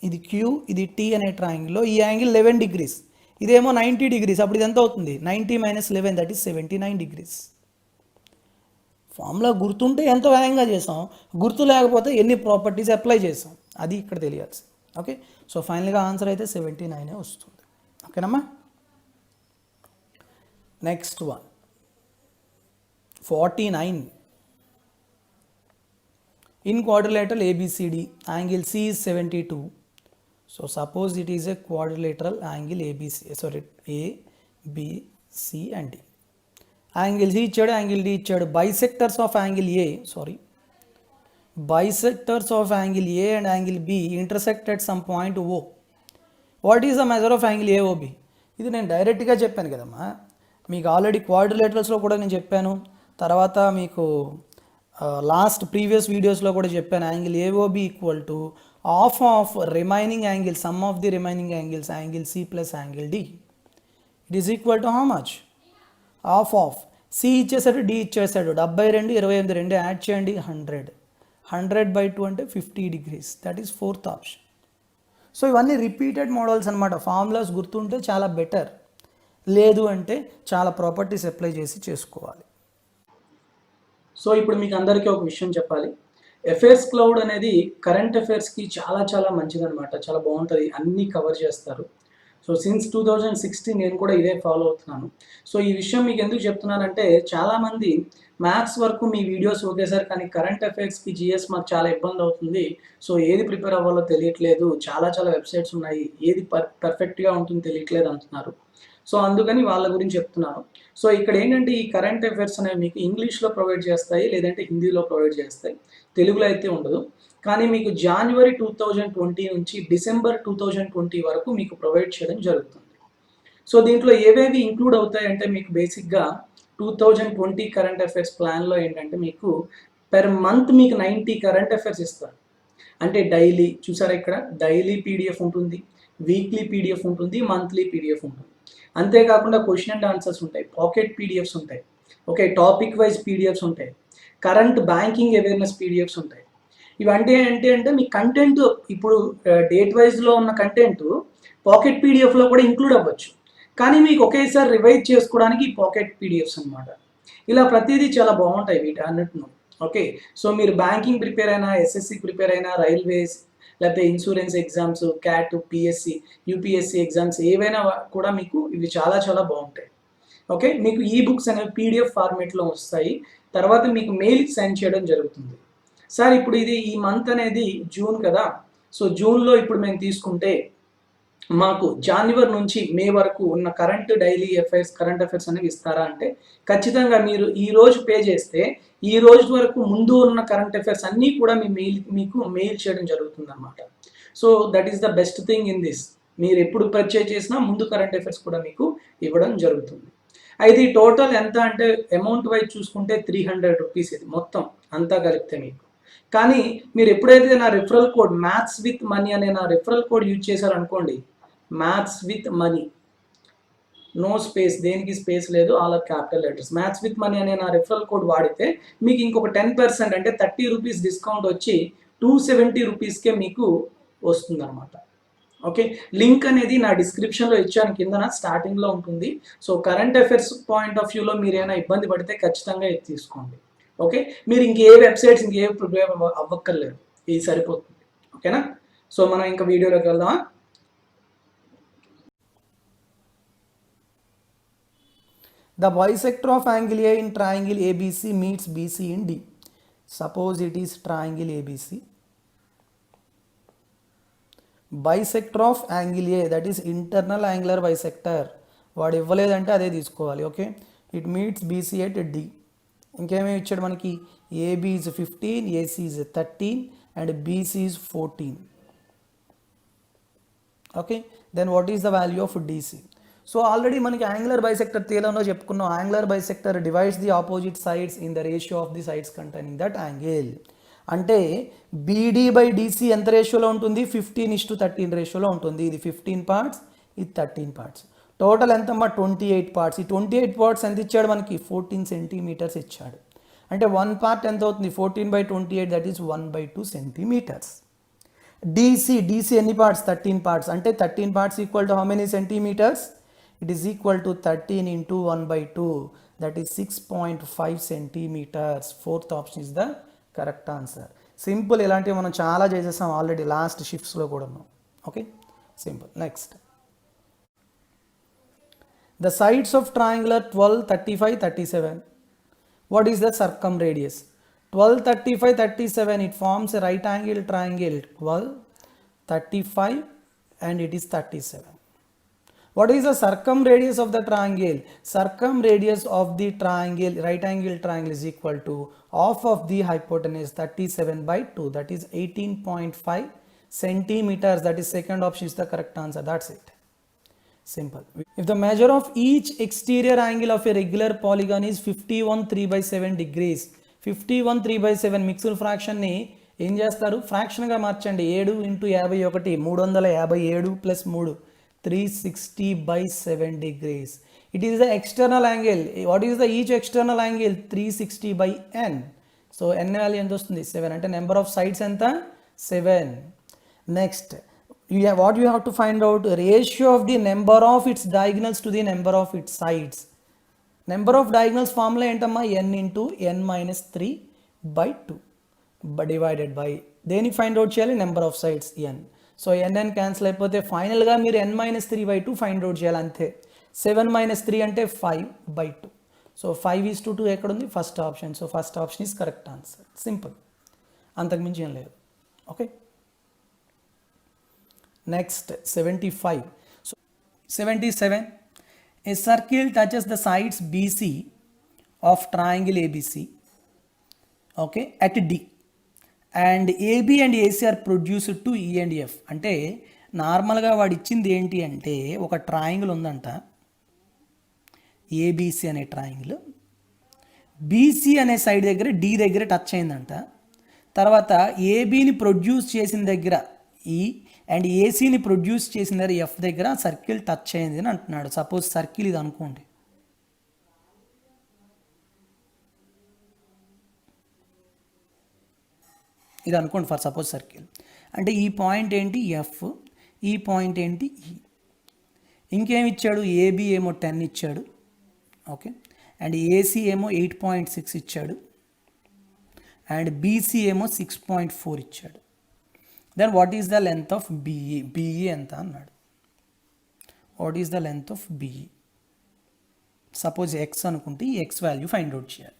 ఇది క్యూ, ఇది టీ అనే ట్రయాంగిల్లో ఈ యాంగిల్ 11 degrees, ఇదేమో 90 degrees. అప్పుడు ఇది ఎంత అవుతుంది, 90 - 11 దట్ ఈస్ 79 degrees. ఫార్ములా గుర్తుంటే ఎంతో వేగంగా చేసాం, గుర్తు లేకపోతే ఎన్ని ప్రాపర్టీస్ అప్లై చేసాం, అది ఇక్కడ తెలియాల్సి. ఓకే, సో ఫైనల్గా ఆన్సర్ అయితే 79 వస్తుంది. ఓకేనమ్మా. Next one 49. In quadrilateral ABCD, angle C is 72. So suppose it is a quadrilateral angle ABC, A, B, C and D. Angle C ఇచ్చాడు, angle D ఇచ్చాడు. Bisectors of angle A and angle B intersect at some point O. What is the measure of angle AOB? ఇది నేను డైరెక్ట్గా చెప్పాను కదమ్మా, మీకు already క్వాడ్రిలేటరల్స్లో కూడా నేను చెప్పాను, తర్వాత మీకు లాస్ట్ ప్రీవియస్ వీడియోస్లో కూడా చెప్పాను. Angle AOB equal to half of remaining angle, sum of the remaining angles, angle C plus angle D. It is equal to how much, half of C ఇచ్చేసాడు, డి ఇచ్చేసాడు. 72, 28 రెండు యాడ్ చేయండి 100. 100/2 అంటే 50 degrees. That is 4th option. So ఇవన్నీ repeated models అనమాట. Formulas గుర్తుంటే చాలా better, లేదు అంటే చాలా ప్రాపర్టీస్ అప్లై చేసి చేసుకోవాలి. సో ఇప్పుడు మీకు అందరికీ ఒక విషయం చెప్పాలి. అఫేర్స్ క్లౌడ్ అనేది కరెంట్ అఫేర్స్కి చాలా చాలా మంచిదనమాట, చాలా బాగుంటుంది, అన్నీ కవర్ చేస్తారు. సో సిన్స్ 2016 నేను కూడా ఇదే ఫాలో అవుతున్నాను. సో ఈ విషయం మీకు ఎందుకు చెప్తున్నానంటే, చాలామంది మ్యాథ్స్ వరకు మీ వీడియోస్ ఒకేసారి, కానీ కరెంట్ అఫైర్స్కి జిఎస్ మాకు చాలా ఇబ్బంది అవుతుంది, సో ఏది ప్రిపేర్ అవ్వాలో తెలియట్లేదు, చాలా చాలా వెబ్సైట్స్ ఉన్నాయి, ఏది పర్ఫెక్ట్గా ఉంటుంది తెలియట్లేదు అంటున్నారు. సో అందుకని వాళ్ళ గురించి చెప్తున్నాను. సో ఇక్కడ ఏంటంటే, ఈ కరెంట్ అఫైర్స్ అనేవి మీకు ఇంగ్లీష్లో ప్రొవైడ్ చేస్తాయి, లేదంటే హిందీలో ప్రొవైడ్ చేస్తాయి, తెలుగులో అయితే ఉండదు. కానీ మీకు జనవరి 2020 నుంచి డిసెంబర్ 2020 వరకు మీకు ప్రొవైడ్ చేయడం జరుగుతుంది. సో దీంట్లో ఏవేవి ఇంక్లూడ్ అవుతాయి అంటే, మీకు బేసిక్గా 2020 కరెంట్ అఫైర్స్ ప్లాన్లో ఏంటంటే, మీకు పెర్ మంత్ మీకు 90 కరెంట్ అఫైర్స్ ఇస్తారు. అంటే డైలీ చూసారా, ఇక్కడ డైలీ పీడిఎఫ్ ఉంటుంది, వీక్లీ పీడిఎఫ్ ఉంటుంది, మంత్లీ పీడిఎఫ్ ఉంటుంది. అంతేకాకుండా క్వశ్చన్ అండ్ ఆన్సర్స్ ఉంటాయి, పాకెట్ పీడిఎఫ్స్ ఉంటాయి, ఓకే, టాపిక్ వైజ్ పీడిఎఫ్స్ ఉంటాయి, కరెంట్ బ్యాంకింగ్ అవేర్నెస్ పీడిఎఫ్స్ ఉంటాయి. ఇవంటే ఏంటి అంటే, మీ కంటెంట్ ఇప్పుడు డేట్ వైజ్లో ఉన్న కంటెంట్ పాకెట్ పీడిఎఫ్లో కూడా ఇంక్లూడ్ అవ్వచ్చు, కానీ మీకు ఒకేసారి రివైజ్ చేసుకోవడానికి పాకెట్ పీడిఎఫ్స్ అనమాట. ఇలా ప్రతిదీ చాలా బాగుంటాయి వీటి అన్నిటిను. ఓకే, సో మీరు బ్యాంకింగ్ ప్రిపేర్ అయినా, ఎస్ఎస్సి ప్రిపేర్ అయినా, రైల్వేస్, లేకపోతే insurance exams, cat, PSC, UPSC exams ఏవైనా కూడా మీకు ఇవి చాలా చాలా బాగుంటాయి. ఓకే, మీకు ఈ బుక్స్ అనేవి పీడిఎఫ్ ఫార్మేట్లో వస్తాయి, తర్వాత మీకు మెయిల్కి సెండ్ చేయడం జరుగుతుంది. సార్ ఇప్పుడు ఇది ఈ మంత్ అనేది జూన్ కదా, సో జూన్లో ఇప్పుడు మేము తీసుకుంటే మాకు జనవరి నుంచి మే వరకు ఉన్న current daily affairs, current affairs అనేవి ఇస్తారా అంటే, ఖచ్చితంగా మీరు ఈ రోజు పే చేస్తే ఈ రోజు వరకు ముందు ఉన్న కరెంట్ అఫైర్స్ అన్నీ కూడా మీకు మెయిల్ చేయడం జరుగుతుంది అనమాట. So that is the best thing in this. మీరు ఎప్పుడు పర్చేజ్ చేసినా ముందు కరెంట్ అఫైర్స్ కూడా మీకు ఇవ్వడం జరుగుతుంది. అయితే ఈ టోటల్ ఎంత అంటే, అమౌంట్ వైజ్ చూసుకుంటే 300 రూపీస్ ఇది మొత్తం అంతా కలిపితే మీకు. కానీ మీరు ఎప్పుడైతే నా referral code maths with money అనే నా రిఫరల్ కోడ్ యూజ్ చేశారనుకోండి, maths with money, no space, దేనికి స్పేస్ లేదు, all are capital letters, maths with money అనే నా రిఫరల్ కోడ్ వాడితే మీకు ఇంకొక 10% అంటే 30 రూపీస్ డిస్కౌంట్ వచ్చి 270 రూపీస్కే మీకు వస్తుంది అనమాట. ఓకే, లింక్ అనేది నా డిస్క్రిప్షన్లో ఇచ్చాను, కింద స్టార్టింగ్లో ఉంటుంది. So current affairs point of వ్యూలో మీరు ఏమైనా ఇబ్బంది పడితే ఖచ్చితంగా ఇది తీసుకోండి. ఓకే, మీరు ఇంకే వెబ్సైట్స్ ఇంకే ప్రిపేర్ అవ్వక్కర్లేదు, ఇది సరిపోతుంది. ఓకేనా, సో మనం ఇంకా వీడియోలోకి వెళ్దామా. The bisector of angle A in triangle ABC meets BC in D. Suppose it is triangle ABC. Bisector of angle A, that is internal angular bisector, వాడు ఇవ్వలేదంటే అదే తీసుకోవాలి. Okay, it meets BC at D. ఇంకేమేమి ఇచ్చాడు మనకి, AB is 15, AC is 13 and BC is 14. Okay, then what is the value of DC. So already మనకి angular bisector థియరంలో చెప్పుకున్నాం, angular bisector divides the opposite sides in the ratio of the sides containing that angle. అంటే BD by DC ఎంత రేషియోలో ఉంటుంది, 15:13 రేషియోలో ఉంటుంది. ఇది 15 పార్ట్స్, ఇది 13 పార్ట్స్. టోటల్ ఎంతమ్మా, 28 పార్ట్స్. ఈ 28 పార్ట్స్ ఎంత ఇచ్చాడు మనకి, 14 సెంటీమీటర్స్ ఇచ్చాడు. అంటే 1 పార్ట్ ఎంత అవుతుంది, 14/28, దట్ ఈస్ 1/2 సెంటీమీటర్స్. డీసీ ఎన్ని పార్ట్స్, 13 పార్ట్స్. అంటే 13 parts equal to how many centimetres, it is equal to 13 into 1/2, that is 6.5 centimeters. Fourth option is the correct answer. Simple, ఇలాంటివి మనం చాలా చేసేసాం ఆల్రెడీ లాస్ట్ షిఫ్ట్స్లో కూడా. Okay, simple. Next, the sides of triangular 12, 35, 37. What is the circumradius? 12, 35, 37, it forms a right angle triangle 12, 35 and it is 37. What is the circumradius of the triangle? Circumradius of the triangle, right angle triangle, is equal to half of the hypotenuse, 37/2, that is 18.5 centimeters. That is second option is the correct answer. That's it. Simple. If the measure of each exterior angle of a regular polygon is 51 3/7 degrees, 51 3/7 mixed fraction ని ఏం చేస్తారు, fraction గా మార్చండి. 7 × 51 357 plus 3 360/7 degrees. It is the external angle. What is the each external angle? 360/n. So n value ఎంత వస్తుంది, 7. అంటే number of sides ఎంత, 7. Next, what you have to find out, ratio of the number of its diagonals to the number of its sides. Number of diagonals formula ఏంటమ్మా, n × n-3/2 divided by దేనికి find out చేయాలి, number of sides n. So n cancel అయిపోతే ఫైనల్గా మీరు n-3/2 find out చేయాలి అంతే. 7 - 3 అంటే 5/2. So 5:2 ఎక్కడ ఉంది, first option. So first option is correct answer. Simple, అంతకుమించి ఏం లేదు. Okay, next 75. So 77, a circle touches the sides BC of triangle ABC, okay, at D. And AB and AC are produced to E and F. అంటే నార్మల్గా వాడు ఇచ్చింది ఏంటి అంటే, ఒక ట్రయాంగిల్ ఉందంట, ఏబిసి అనే ట్రయాంగిల్. బీసీ అనే సైడ్ దగ్గర డి దగ్గర టచ్ అయిందంట. తర్వాత ఏబిని ప్రొడ్యూస్ చేసిన దగ్గర ఈ అండ్ ఏసీని ప్రొడ్యూస్ చేసిన దగ్గర ఎఫ్ దగ్గర సర్కిల్ టచ్ అయింది అని అంటున్నాడు. సపోజ్ సర్కిల్ ఇది అనుకోండి. ఇది అనుకోండి ఫర్ సపోజ్ సర్కిల్. అంటే ఈ పాయింట్ ఏంటి, ఎఫ్. ఈ పాయింట్ ఏంటి, ఈ. ఇంకేమి ఇచ్చాడు, ఏబి ఏమో 10 ఇచ్చాడు. ఓకే, అండ్ ఏసీ ఏమో 8.6 ఇచ్చాడు. అండ్ బీసీ ఏమో 6.4 ఇచ్చాడు. Then what is the length of BE, BE ఎంత అన్నాడు. What is the length of BE, suppose X అనుకుంటే ఈ ఎక్స్ వాల్యూ ఫైండ్ అవుట్ చేయాలి.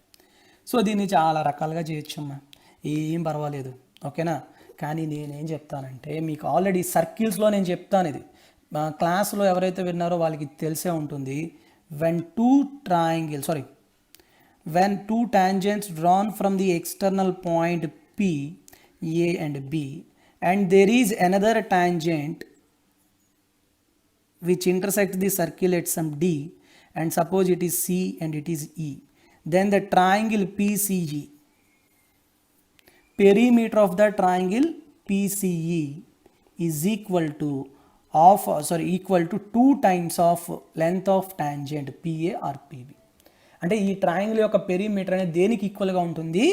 సో దీన్ని చాలా రకాలుగా చేయొచ్చమ్మా, ఏం పర్వాలేదు. ఓకేనా, కానీ నేనేం చెప్తానంటే, మీకు ఆల్రెడీ సర్కిల్స్లో నేను చెప్తాను, ఇది క్లాస్లో ఎవరైతే విన్నారో వాళ్ళకి తెలిసే ఉంటుంది. when two tangents drawn from the external point P, A and B, and there is another tangent which intersects the circle at some D, and suppose it is C and it is E, then the triangle PCE, perimeter of the triangle PCE is equal to 2 times of length of tangent PA or PB. అంటే ఈ triangle యొక్క perimeter అనేది దేనికి ఈక్వల్గా ఉంటుంది,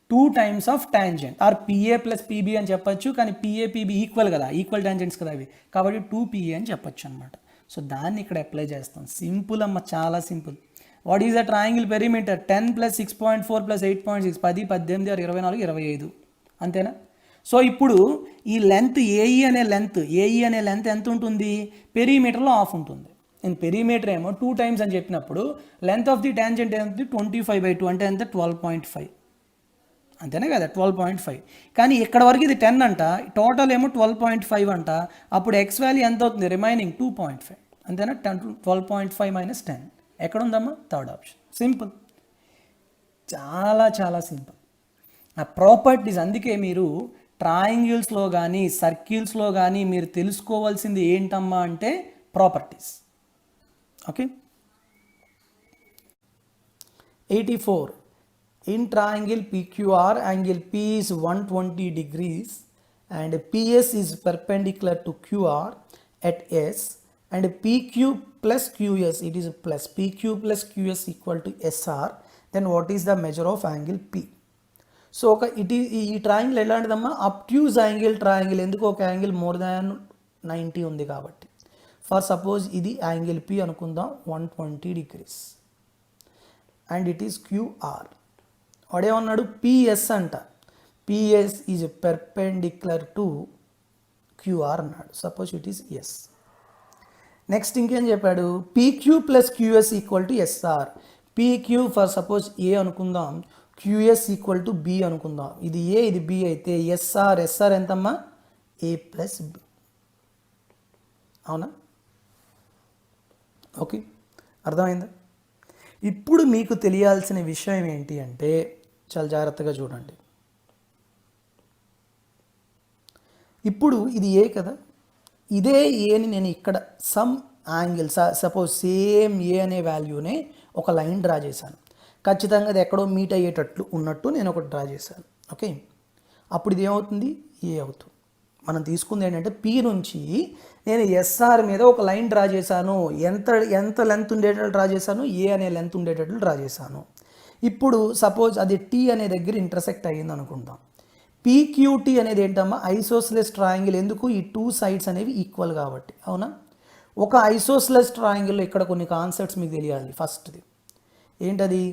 2 times of tangent or PA + PB అని చెప్పొచ్చు. కానీ PA PB ఈక్వల్ కదా, ఈక్వల్ టాంజెంట్స్ కదా అవి, కాబట్టి 2PA అని చెప్పొచ్చు అనమాట. సో దాన్ని ఇక్కడ అప్లై చేస్తాం. సింపుల్ అమ్మ, చాలా simple. What is the triangle perimeter 10 plus 6.4 plus 8.6 10 18 6 24 25 అంతేనా. సో ఇప్పుడు ఈ లెంత్ ఏఈ అనే లెంత్ ఎంత ఉంటుంది, పెరిమీటర్లో హాఫ్ ఉంటుంది. నేను పెరిమీటర్ ఏమో 2 టైమ్స్ అని చెప్పినప్పుడు లెంత్ ఆఫ్ ది ట్యాంజెంట్ ఎంత 25/2 అంటే ఎంత 12.5 అంతేనే కదా 12.5. కానీ ఇక్కడ వరకు ఇది 10 అంట, టోటల్ ఏమో 12.5 అంట. అప్పుడు ఎక్స్ వాల్యూ ఎంత అవుతుంది, రిమైనింగ్ 2.5 అంతేనా. 12.5 మైనస్ 10 ఎక్కడ ఉందమ్మా, థర్డ్ ఆప్షన్. సింపుల్, చాలా చాలా సింపుల్. ఆ ప్రాపర్టీస్, అందుకే మీరు ట్రయాంగిల్స్లో కానీ సర్కిల్స్లో కానీ మీరు తెలుసుకోవాల్సింది ఏంటమ్మా అంటే properties. Okay. 84. In triangle PQR, angle P is 120 degrees and PS is perpendicular to QR at S, and PQ plus QS, it is plus PQ plus QS equal to SR. Then what is the measure of angle P? So ఈ triangle ఎలాంటిదమ్మా, obtuse angle triangle. ఎందుకు, ఒక angle more than 90 ఉంది కాబట్టి. For suppose ఇది angle P అనుకుందాం 120 degrees and it is QR. వాడేమన్నాడు, PS అంట. PS is perpendicular to QR అన్నాడు. Suppose it is S. Next ఇంకేం చెప్పాడు, PQ plus QS equal to SR. PQ for suppose A అనుకుందాం, క్యూఎస్ ఈక్వల్ టు బి అనుకుందాం. ఇది A ఇది B అయితే ఎస్ఆర్ ఎంతమ్మా, ఏ ప్లస్ బి. అవునా, ఓకే, అర్థమైందా. ఇప్పుడు మీకు తెలియాల్సిన విషయం ఏంటి అంటే, చాలా జాగ్రత్తగా చూడండి. ఇప్పుడు ఇది ఏ కదా, ఇదే ఏని నేను ఇక్కడ సమ్ యాంగిల్ సపోజ్ సేమ్ ఏ అనే వాల్యూనే ఒక లైన్ డ్రా చేశాను. ఖచ్చితంగా అది ఎక్కడో మీట్ అయ్యేటట్లు ఉన్నట్టు నేను ఒకటి డ్రా చేశాను. ఓకే, అప్పుడు ఇది ఏమవుతుంది, ఏ అవుతుంది. మనం తీసుకుంది ఏంటంటే పి నుంచి నేను ఎస్ఆర్ మీద ఒక లైన్ డ్రా చేశాను. ఎంత లెంత్ ఉండేటట్లు డ్రా చేశాను, ఏ అనే లెంత్ ఉండేటట్లు డ్రా చేశాను. ఇప్పుడు సపోజ్ అది టీ అనే దగ్గర ఇంటర్సెక్ట్ అయ్యింది అనుకుందాం. పీక్యూటీ అనేది ఏంటమ్మా, ఐసోస్లెస్ ట్రయాంగిల్. ఎందుకు, ఈ 2 సైడ్స్ అనేవి ఈక్వల్ కాబట్టి. అవునా, ఒక ఐసోస్లెస్ ట్రయాంగిల్లో ఇక్కడ కొన్ని కాన్సెప్ట్స్ మీకు తెలియాలి. ఫస్ట్ది ఏంటది,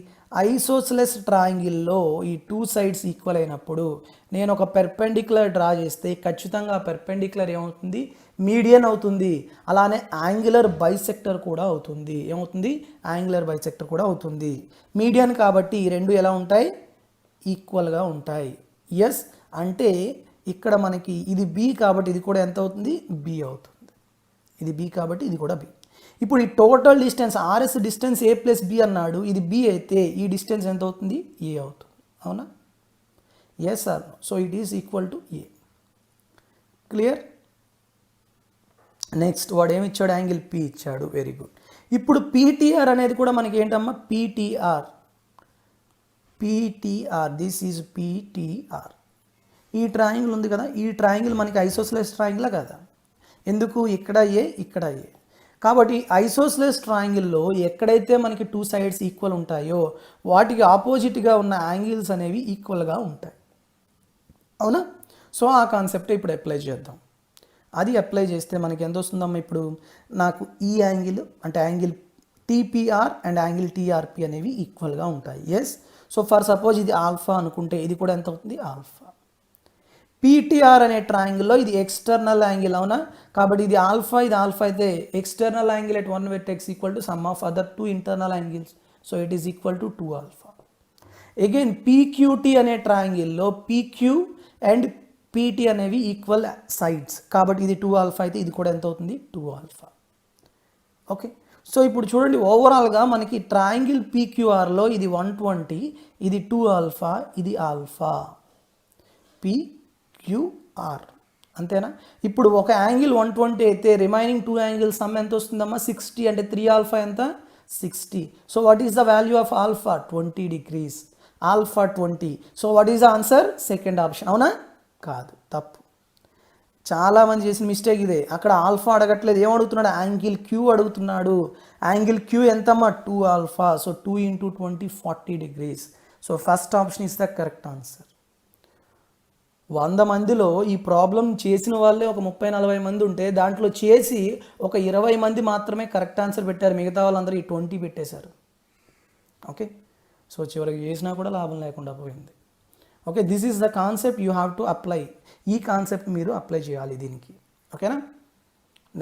ఐసోస్లెస్ ట్రయాంగిల్లో ఈ 2 సైడ్స్ ఈక్వల్ అయినప్పుడు నేను ఒక పెర్పెండిక్యులర్ డ్రా చేస్తే ఖచ్చితంగా ఆ పెర్పెండిక్యులర్ ఏమవుతుంది, మీడియన్ అవుతుంది. అలానే యాంగులర్ బైసెక్టర్ కూడా అవుతుంది. ఏమవుతుంది, యాంగులర్ బైసెక్టర్ కూడా అవుతుంది. మీడియన్ కాబట్టి ఈ రెండు ఎలా ఉంటాయి, ఈక్వల్గా ఉంటాయి. ఎస్ అంటే ఇక్కడ మనకి ఇది బి కాబట్టి ఇది కూడా ఎంత అవుతుంది, బి అవుతుంది. ఇది బి కాబట్టి ఇది కూడా బి. ఇప్పుడు ఈ టోటల్ డిస్టెన్స్ ఆర్ఎస్ డిస్టెన్స్ ఏ ప్లస్ బి అన్నాడు, ఇది బి అయితే ఈ డిస్టెన్స్ ఎంత అవుతుంది, ఏ అవుతుంది. అవునా, yes or no. So it is equal to A. Clear. Next వాడు ఏమి ఇచ్చాడు, యాంగిల్ పి ఇచ్చాడు. Very good. ఇప్పుడు పీటీఆర్ అనేది కూడా మనకి ఏంటమ్మా, పీటీఆర్ దిస్ ఈజ్ పీటీఆర్. ఈ ట్రయాంగిల్ ఉంది కదా, ఈ ట్రయాంగిల్ మనకి ఐసోస్లెస్ ట్రయాంగిల్ కదా. ఎందుకు, ఇక్కడ ఏ ఇక్కడ ఏ కాబట్టి ఐసోస్లెస్ ట్రయాంగిల్లో ఎక్కడైతే మనకి 2 సైడ్స్ ఈక్వల్ ఉంటాయో వాటికి ఆపోజిట్గా ఉన్న యాంగిల్స్ అనేవి ఈక్వల్గా ఉంటాయి. అవునా, సో ఆ కాన్సెప్ట్ ఇప్పుడు అప్లై చేద్దాం. అది అప్లై చేస్తే మనకి ఎంత వస్తుందమ్మా, ఇప్పుడు నాకు ఈ యాంగిల్ అంటే angle TPR and angle TRP అనేవి ఈక్వల్గా ఉంటాయి. ఎస్. సో ఫర్ సపోజ్ ఇది ఆల్ఫా అనుకుంటే ఇది కూడా ఎంత అవుతుంది, ఆల్ఫా. పీటీఆర్ అనే ట్రయాంగిల్లో ఇది ఎక్స్టర్నల్ యాంగిల్. అవునా, కాబట్టి ఇది ఆల్ఫా అయితే external angle at one vertex equal to sum of other 2 internal angles. So it is equal to 2 alpha. Again PQT అనే ట్రయాంగిల్లో పీక్యూ అండ్ పీటీ అనేవి ఈక్వల్ సైడ్స్ కాబట్టి ఇది 2 ఆల్ఫా అయితే ఇది కూడా ఎంత అవుతుంది, 2 ఆల్ఫా. ఓకే, సో ఇప్పుడు చూడండి ఓవరాల్గా మనకి ట్రయాంగిల్ పీక్యూఆర్లో ఇది 120, ఇది 2 ఆల్ఫా, ఇది ఆల్ఫా. పీక్యూఆర్ అంతేనా. ఇప్పుడు ఒక యాంగిల్ 120 అయితే రిమైనింగ్ 2 యాంగిల్ సమ్ ఎంత వస్తుందమ్మా, 60 అంటే 3 ఆల్ఫా ఎంత, 60. So what is the value of alpha, 20 degrees. Alpha 20. So what is the answer, second option. అవునా, కాదు, తప్పు. చాలామంది చేసిన మిస్టేక్ ఇదే. అక్కడ ఆల్ఫా అడగట్లేదు, ఏమడుగుతున్నాడు, యాంగిల్ క్యూ అడుగుతున్నాడు. యాంగిల్ క్యూ ఎంతమ్మా, 2 alpha. So 2 × 20 40 degrees. So first option is the correct answer. 100 మందిలో ఈ ప్రాబ్లం చేసిన వాళ్ళే ఒక 30-40 మంది ఉంటే దాంట్లో చేసి ఒక 20 మంది మాత్రమే కరెక్ట్ ఆన్సర్ పెట్టారు. మిగతా వాళ్ళందరూ ఈ 20 పెట్టేశారు. ఓకే, సో చివరికి చేసినా కూడా లాభం లేకుండా పోయింది. Okay, this is the concept you have to apply. ఈ కాన్సెప్ట్ మీరు అప్లై చేయాలి దీనికి. ఓకేనా.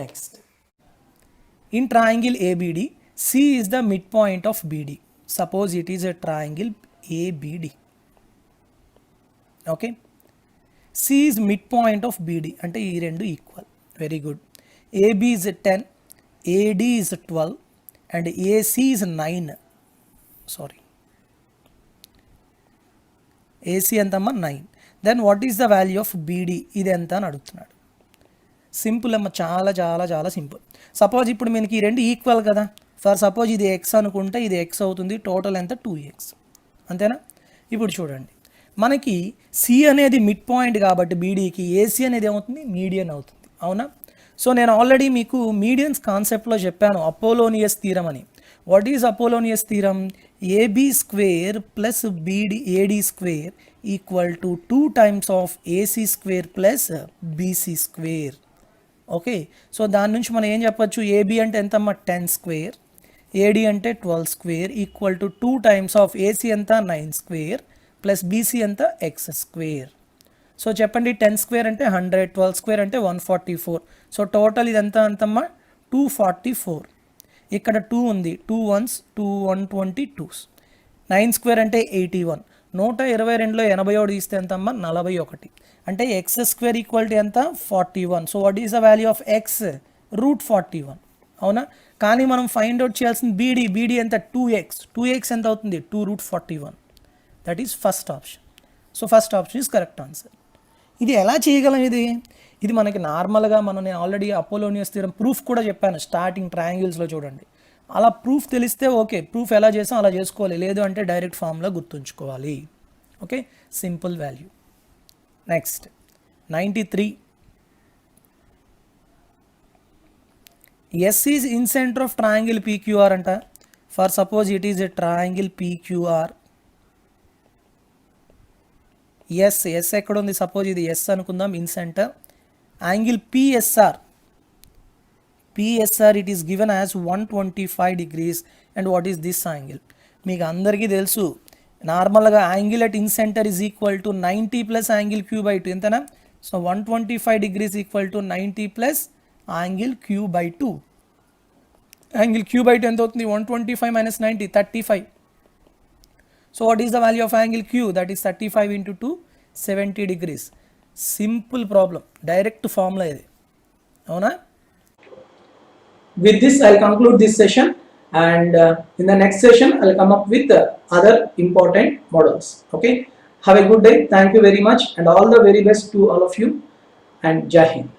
Next, in triangle ABD C is the mid point of BD. Suppose it is a triangle ABD. Okay, C is mid point of BD అంటే ఈ రెండు equal. Very good. AB is 10, AD is 12 and AC is 9. Sorry, AC ఎంతమ్మా 9. Then what is the value of BD, ఇది ఎంత అని అడుగుతున్నాడు. Simple అమ్మ, చాలా చాలా చాలా సింపుల్. సపోజ్ ఇప్పుడు మనకి ఈ రెండు ఈక్వల్ కదా. ఫర్ సపోజ్ ఇది ఎక్స్ అనుకుంటే ఇది ఎక్స్ అవుతుంది. టోటల్ ఎంత 2x, అంతేనా. ఇప్పుడు చూడండి, మనకి సి అనేది మిడ్ పాయింట్ కాబట్టి బీడీకి ఏసీ అనేది ఏమవుతుంది, మీడియన్ అవుతుంది. అవునా. సో నేను ఆల్రెడీ మీకు మీడియన్స్ కాన్సెప్ట్లో చెప్పాను, అపోలోనియస్ థీరం అని. What is Apollonius theorem? AB square plus beedi AD square equal to 2 times of AC square plus BC square. Okay, so దాని నుంచి మనం ఏం చెప్పచ్చు, ఏబీ అంటే ఎంతమ్మా 10 square, ఏడీ అంటే 12 square equal to 2 times of AC ఎంత 9 square ప్లస్ బీసీ ఎంత ఎక్స్ స్క్వేర్. సో చెప్పండి, 10 square అంటే 100, 12 square అంటే 144. సో టోటల్ ఇది ఎంత అంతమ్మా 244. ఇక్కడ 2 ఉంది, 2 ones 2 122. 9 square అంటే 81. 122లో 81 తీస్తే ఎంతమ్మా 41. అంటే ఎక్స్ స్క్వేర్ ఈక్వల్ టు ఎంత 41. So what is the value of X √41. అవునా. కానీ మనం ఫైండ్ అవుట్ చేయాల్సింది బీడీ. బీడీ ఎంత 2x ఎంత అవుతుంది 2√41. That is first option. So first option is correct answer. ఇది ఎలా చేయగలం? ఇది మనకి నార్మల్గా నేను ఆల్రెడీ అపోలోనియస్ థియరం ప్రూఫ్ కూడా చెప్పాను స్టార్టింగ్ ట్రయాంగిల్స్లో. చూడండి, అలా ప్రూఫ్ తెలిస్తే ఓకే, ప్రూఫ్ ఎలా చేసాం అలా చేసుకోవాలి. లేదు అంటే డైరెక్ట్ ఫామ్లో గుర్తుంచుకోవాలి. Okay, simple value. Next 93. S is incentre of triangle PQR అంట. For suppose it is a triangle PQR. S ఎక్కడ ఉంది? సపోజ్ ఇది ఎస్ అనుకుందాం, incentre. Angle PSR it is given as 125 degrees. And what is this angle? మీకు అందరికీ తెలుసు, నార్మల్గా angle at incentre is equal to 90 plus angle Q/2 ఎంతనా? So 125 degrees equal to 90 plus angle Q/2. Angle Q/2 ఎంత అవుతుంది? 125 minus 90 35. So what is the value of angle Q? That is 35 into 2 70 degrees. Simple problem, direct formula ఇది. అవునా. With this, I'll conclude this session, and in the next session, I'll come up with other important models. Okay. Have a good day. Thank you very much, and all the very best to all of you. And Jai Hind.